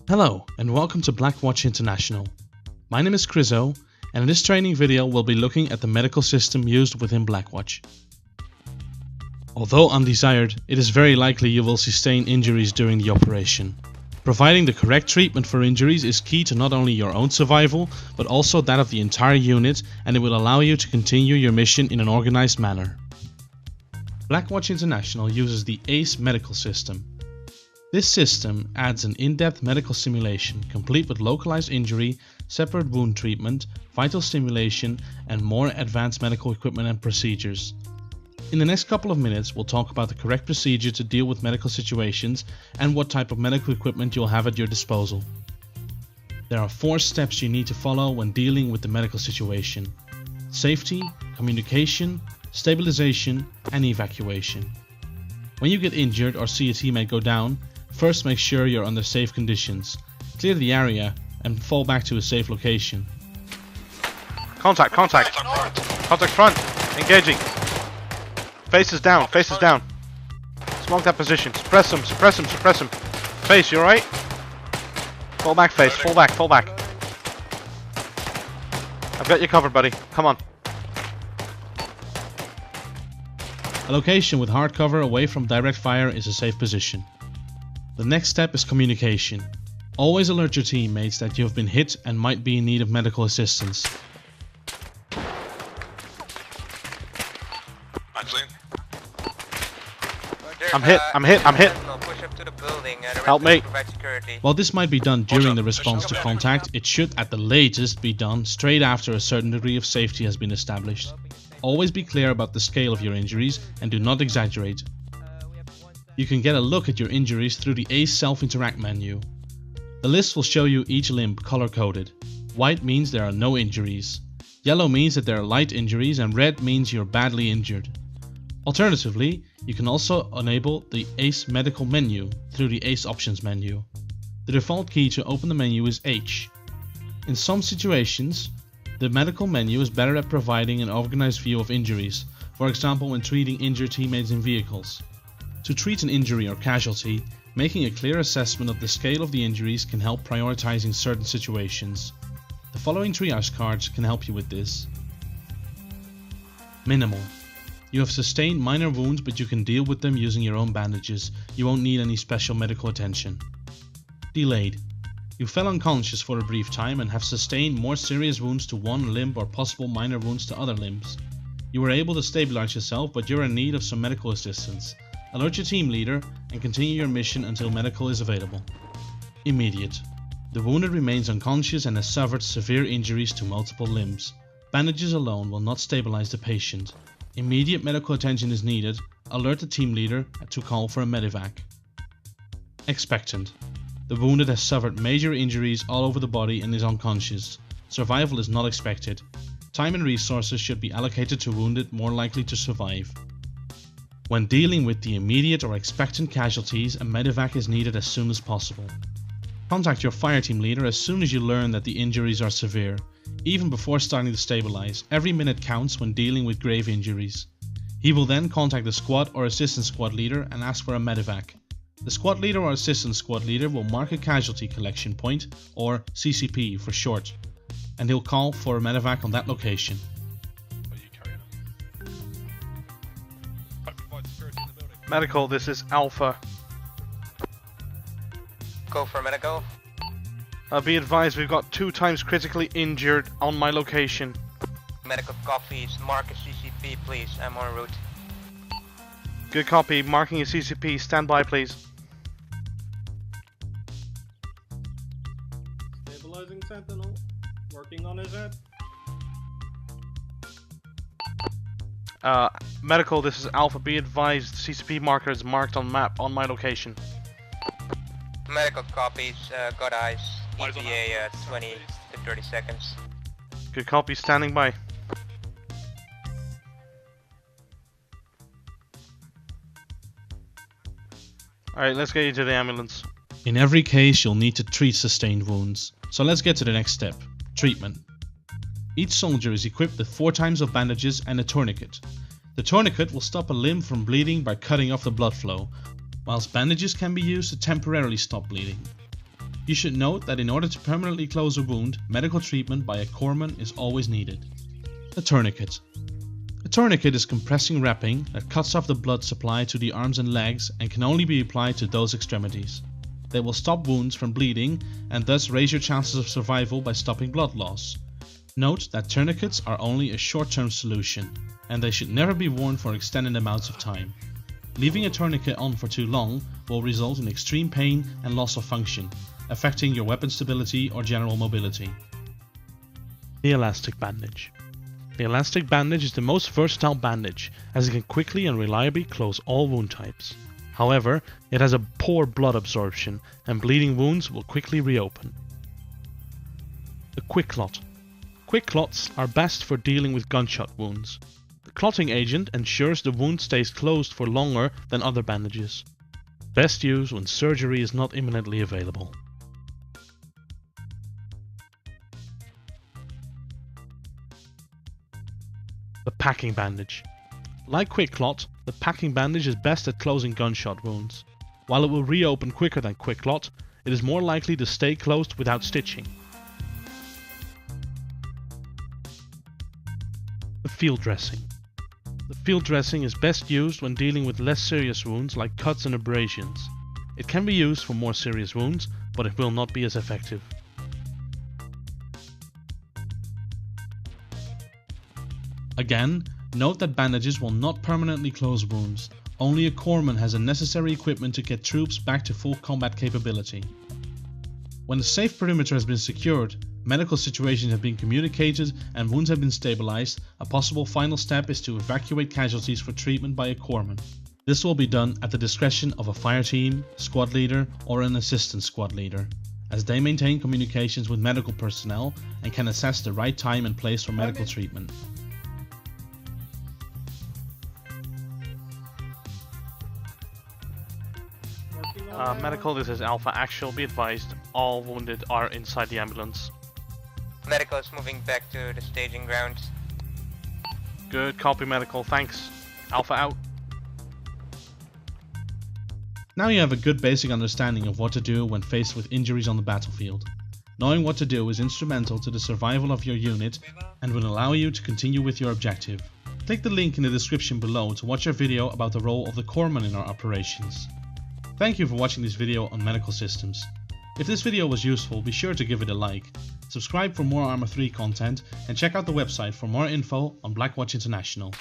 Hello and welcome to Blackwatch International. My name is Chrizzo and in this training video we'll be looking at the medical system used within Blackwatch. Although undesired, it is very likely you will sustain injuries during the operation. Providing the correct treatment for injuries is key to not only your own survival but also that of the entire unit, and it will allow you to continue your mission in an organized manner. Blackwatch International uses the ACE medical system. This system adds an in-depth medical simulation complete with localized injury, separate wound treatment, vital stimulation and more advanced medical equipment and procedures. In the next couple of minutes we'll talk about the correct procedure to deal with medical situations and what type of medical equipment you'll have at your disposal. There are 4 steps you need to follow when dealing with the medical situation: safety, communication, stabilization and evacuation. When you get injured or see a teammate go down, first make sure you're under safe conditions. Clear the area and fall back to a safe location. Contact front, engaging. Faces down. Smoke that position, suppress him. Face, you alright? Fall back, face, fall back. I've got you covered, buddy, come on. A location with hard cover away from direct fire is a safe position. The next step is communication. Always alert your teammates that you have been hit and might be in need of medical assistance. I'm hit. Help me. While this might be done during the response to contact, it should at the latest be done straight after a certain degree of safety has been established. Always be clear about the scale of your injuries and do not exaggerate. You can get a look at your injuries through the ACE self-interact menu. The list will show you each limb color-coded. White means there are no injuries. Yellow means that there are light injuries, and red means you're badly injured. Alternatively, you can also enable the ACE medical menu through the ACE options menu. The default key to open the menu is H. In some situations, the medical menu is better at providing an organized view of injuries, for example when treating injured teammates in vehicles. To treat an injury or casualty, making a clear assessment of the scale of the injuries can help prioritizing certain situations. The following triage cards can help you with this. Minimal. You have sustained minor wounds but you can deal with them using your own bandages. You won't need any special medical attention. Delayed. You fell unconscious for a brief time and have sustained more serious wounds to one limb or possible minor wounds to other limbs. You were able to stabilize yourself but you're in need of some medical assistance. Alert your team leader and continue your mission until medical is available. Immediate. The wounded remains unconscious and has suffered severe injuries to multiple limbs. Bandages alone will not stabilize the patient. Immediate medical attention is needed. Alert the team leader to call for a Medevac. Expectant. The wounded has suffered major injuries all over the body and is unconscious. Survival is not expected. Time and resources should be allocated to wounded more likely to survive. When dealing with the immediate or expectant casualties, a Medevac is needed as soon as possible. Contact your fireteam leader as soon as you learn that the injuries are severe. Even before starting to stabilize, every minute counts when dealing with grave injuries. He will then contact the squad or assistant squad leader and ask for a Medevac. The squad leader or assistant squad leader will mark a casualty collection point, or CCP for short, and he'll call for a Medevac on that location. Medical, this is Alpha. Go for medical. Be advised, we've got 2 times critically injured on my location. Medical copies. Mark a CCP, please. I'm en route. Good copy. Marking a CCP. Stand by, please. Stabilizing Sentinel. Working on his head. Medical, this is Alpha. Be advised, CCP marker is marked on map on my location. Medical copies. Got eyes. ETA 20 to 30 seconds. Good copy. Standing by. Alright, let's get you to the ambulance. In every case you'll need to treat sustained wounds. So let's get to the next step. Treatment. Each soldier is equipped with 4 times of bandages and a tourniquet. The tourniquet will stop a limb from bleeding by cutting off the blood flow, whilst bandages can be used to temporarily stop bleeding. You should note that in order to permanently close a wound, medical treatment by a corpsman is always needed. A tourniquet. A tourniquet is compressing wrapping that cuts off the blood supply to the arms and legs and can only be applied to those extremities. They will stop wounds from bleeding and thus raise your chances of survival by stopping blood loss. Note that tourniquets are only a short-term solution, and they should never be worn for extended amounts of time. Leaving a tourniquet on for too long will result in extreme pain and loss of function, affecting your weapon stability or general mobility. The elastic bandage. The elastic bandage is the most versatile bandage, as it can quickly and reliably close all wound types. However, it has a poor blood absorption, and bleeding wounds will quickly reopen. The quick clot. Quick clots are best for dealing with gunshot wounds. The clotting agent ensures the wound stays closed for longer than other bandages. Best used when surgery is not imminently available. The packing bandage. Like quick clot, the packing bandage is best at closing gunshot wounds. While it will reopen quicker than quick clot, it is more likely to stay closed without stitching. The field dressing. The field dressing is best used when dealing with less serious wounds like cuts and abrasions. It can be used for more serious wounds, but it will not be as effective. Again, note that bandages will not permanently close wounds. Only a corpsman has the necessary equipment to get troops back to full combat capability. When a safe perimeter has been secured, medical situations have been communicated and wounds have been stabilized, a possible final step is to evacuate casualties for treatment by a corpsman. This will be done at the discretion of a fire team, squad leader or an assistant squad leader, as they maintain communications with medical personnel and can assess the right time and place for medical treatment. Medical, this is Alpha Actual. Be advised, all wounded are inside the ambulance. Medical is moving back to the staging grounds. Good, copy medical, thanks. Alpha out. Now you have a good basic understanding of what to do when faced with injuries on the battlefield. Knowing what to do is instrumental to the survival of your unit and will allow you to continue with your objective. Click the link in the description below to watch our video about the role of the corpsman in our operations. Thank you for watching this video on medical systems. If this video was useful, be sure to give it a like, subscribe for more Arma 3 content and check out the website for more info on Blackwatch International.